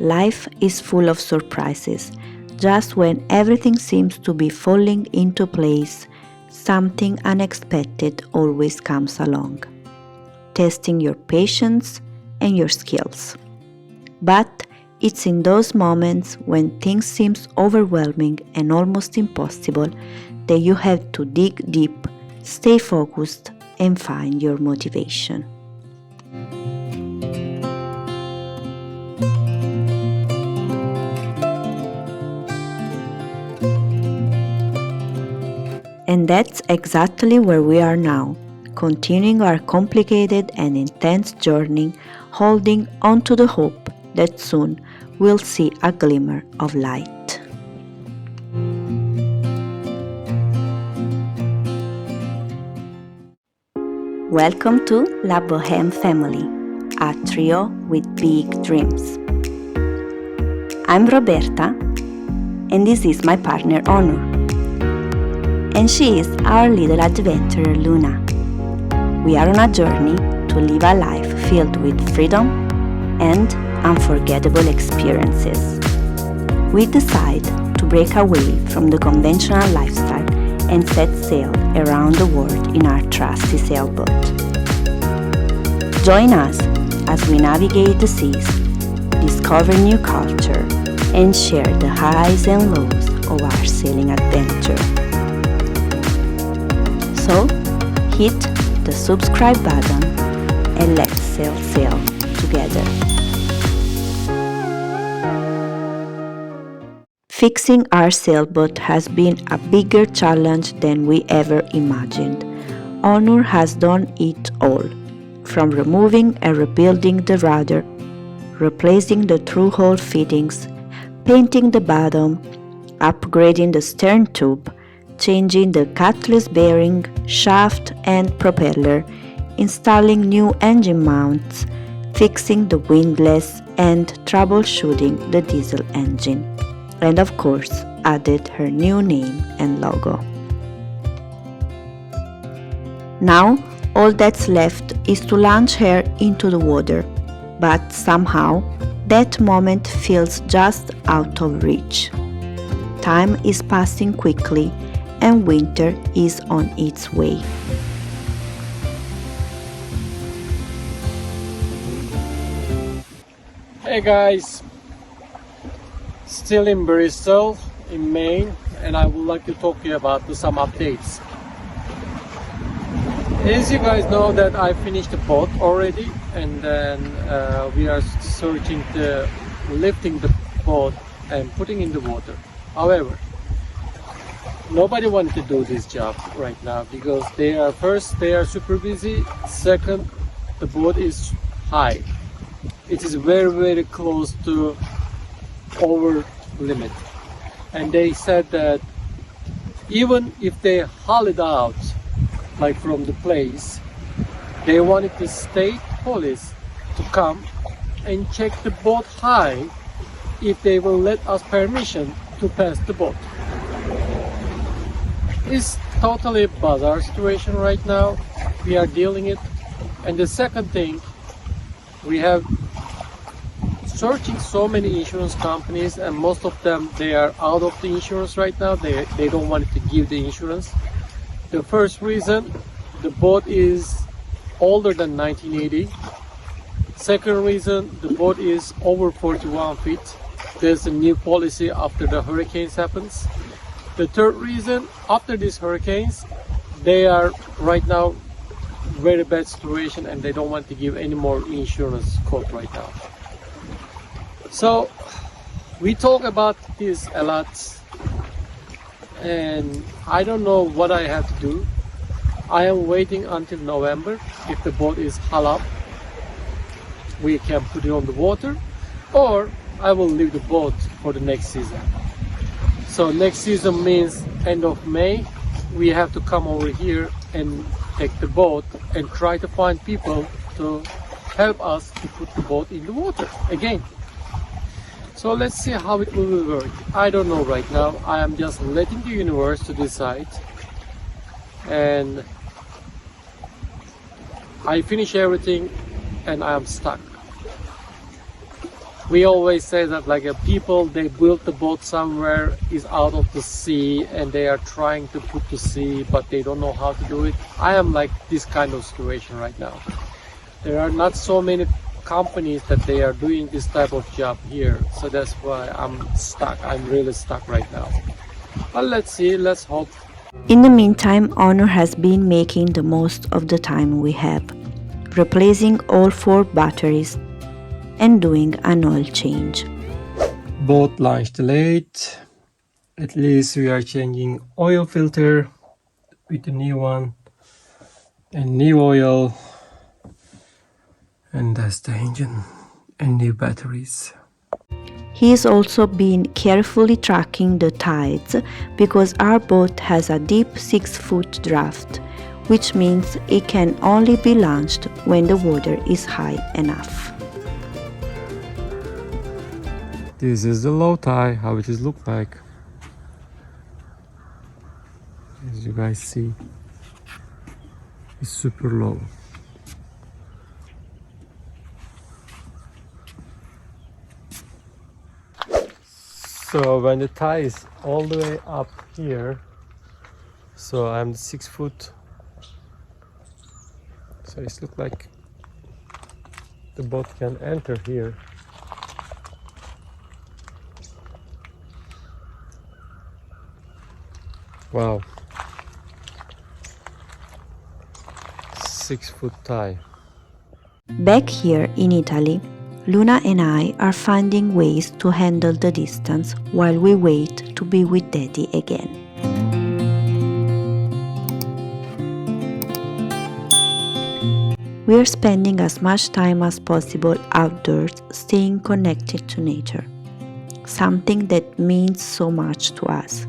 Life is full of surprises. Just when everything seems to be falling into place, something unexpected always comes along, testing your patience and your skills. But it's in those moments when things seem overwhelming and almost impossible that you have to dig deep, stay focused, and find your motivation. And that's exactly where we are now, continuing our complicated and intense journey, holding on to the hope that soon we'll see a glimmer of light. Welcome to La Bohème family, a trio with big dreams. I'm Roberta, and this is my partner Onur. And she is our little adventurer Luna. We are on a journey to live a life filled with freedom and unforgettable experiences. We decide to break away from the conventional lifestyle and set sail around the world in our trusty sailboat. Join us as we navigate the seas, discover new culture, and share the highs and lows of our sailing adventure. So, hit the subscribe button and let's sail together. Fixing our sailboat has been a bigger challenge than we ever imagined. Onur has done it all, from removing and rebuilding the rudder, replacing the through-hole fittings, painting the bottom, upgrading the stern tube, changing the cutlass bearing, shaft and propeller, installing new engine mounts, fixing the windlass and troubleshooting the diesel engine, and of course added her new name and logo. Now all that's left is to launch her into the water, but somehow that moment feels just out of reach. Time is passing quickly and winter is on its way. Hey guys, still in Bristol, in Maine, and I would like to talk to you about some updates. As you guys know that I finished the boat already, and then we are searching the lifting the boat and putting in the water. However, nobody wanted to do this job right now because they are super busy. Second, the boat is high. It is very close to over limit, and they said that even if they haul it out like from the place, they wanted the state police to come and check the boat high if they will let us permission to pass the boat. It's totally a bizarre situation right now. We are dealing it. And the second thing, we have searching so many insurance companies, and most of them, they are out of the insurance right now. They don't want to give the insurance. The first reason, the boat is older than 1980. Second reason, the boat is over 41 feet. There's a new policy after the hurricanes happens. The third reason, after these hurricanes, they are right now very bad situation and they don't want to give any more insurance quote right now. So we talk about this a lot, and I don't know what I have to do. I am waiting until November. If the boat is hull up, we can put it on the water, or I will leave the boat for the next season. So next season means end of May. We have to come over here and take the boat and try to find people to help us to put the boat in the water again. So let's see how it will work. I don't know right now. I am just letting the universe to decide. And I finish everything and I am stuck. We always say that like people, they built the boat somewhere is out of the sea and they are trying to put to sea, but they don't know how to do it. I am like this kind of situation right now. There are not so many companies that they are doing this type of job here, so that's why I'm stuck. I'm really stuck right now, but let's see, let's hope. In the meantime, Onur has been making the most of the time we have, replacing all 4 batteries and doing an oil change. Boat launched late. At least we are changing oil filter with the new one and new oil, and that's the engine and new batteries. He's also been carefully tracking the tides because our boat has a deep 6-foot draft, which means it can only be launched when the water is high enough. This is the low tide, how it is look like. As you guys see, it's super low. So when the tide is all the way up here, so I'm 6 foot, so it looks like the boat can enter here. Wow, 6 foot tide. Back here in Italy, Luna and I are finding ways to handle the distance while we wait to be with Daddy again. We are spending as much time as possible outdoors, staying connected to nature, something that means so much to us.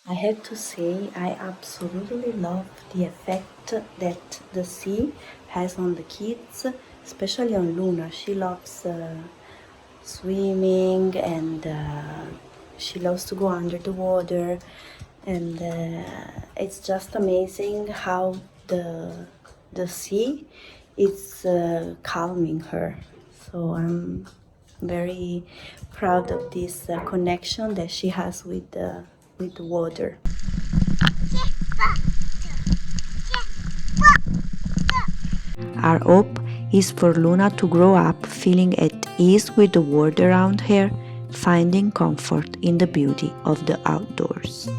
I have to say, I absolutely love the effect that the sea has on the kids, especially on Luna. She loves swimming and she loves to go under the water, and it's just amazing how the sea is calming her. So I'm very proud of this connection that she has with the water. Our hope is for Luna to grow up feeling at ease with the world around her, finding comfort in the beauty of the outdoors.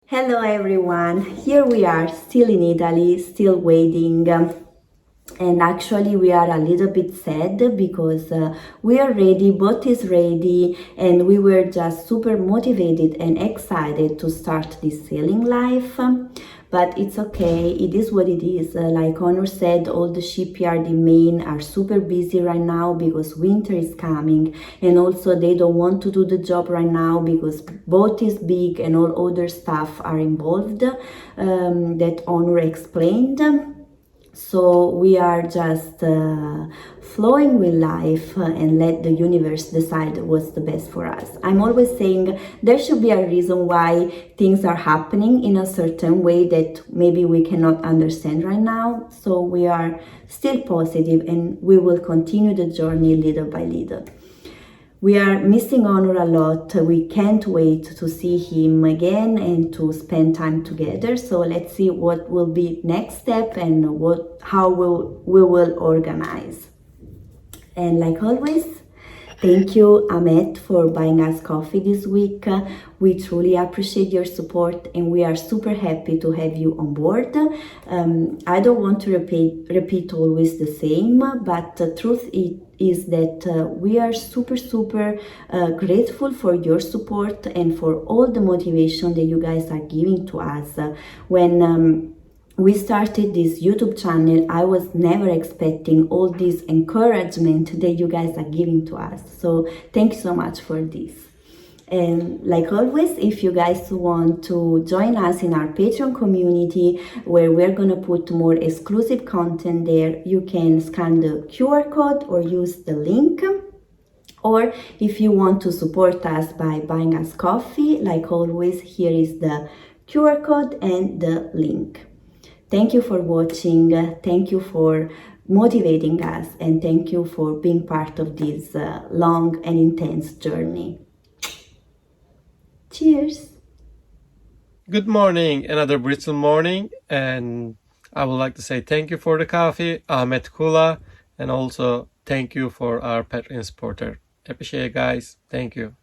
Hello everyone, here we are still in Italy, still waiting, and actually we are a little bit sad because we are ready, boat is ready, and we were just super motivated and excited to start this sailing life. But it's okay, it is what it is. Like Onur said, all the shipyards in Maine are super busy right now because winter is coming, and also they don't want to do the job right now because boat is big and all other stuff are involved that Onur explained. So we are just flowing with life and let the universe decide what's the best for us. I'm always saying there should be a reason why things are happening in a certain way that maybe we cannot understand right now. So we are still positive and we will continue the journey little by little. We are missing Onur a lot. We can't wait to see him again and to spend time together. So let's see what will be next step and how we will organize. And like always, thank you, Ahmet, for buying us coffee this week. We truly appreciate your support and we are super happy to have you on board. I don't want to repeat always the same, but the truth is that we are super grateful for your support and for all the motivation that you guys are giving to us when we started this YouTube channel, I was never expecting all this encouragement that you guys are giving to us. So thank you so much for this. And like always, if you guys want to join us in our Patreon community, where we're gonna put more exclusive content there, you can scan the QR code or use the link. Or if you want to support us by buying us coffee, like always, here is the QR code and the link. Thank you for watching, thank you for motivating us, and thank you for being part of this long and intense journey. Cheers! Good morning, another Bristol morning, and I would like to say thank you for the coffee, Ahmet Kula, and also thank you for our Patreon supporter. Appreciate it, guys. Thank you.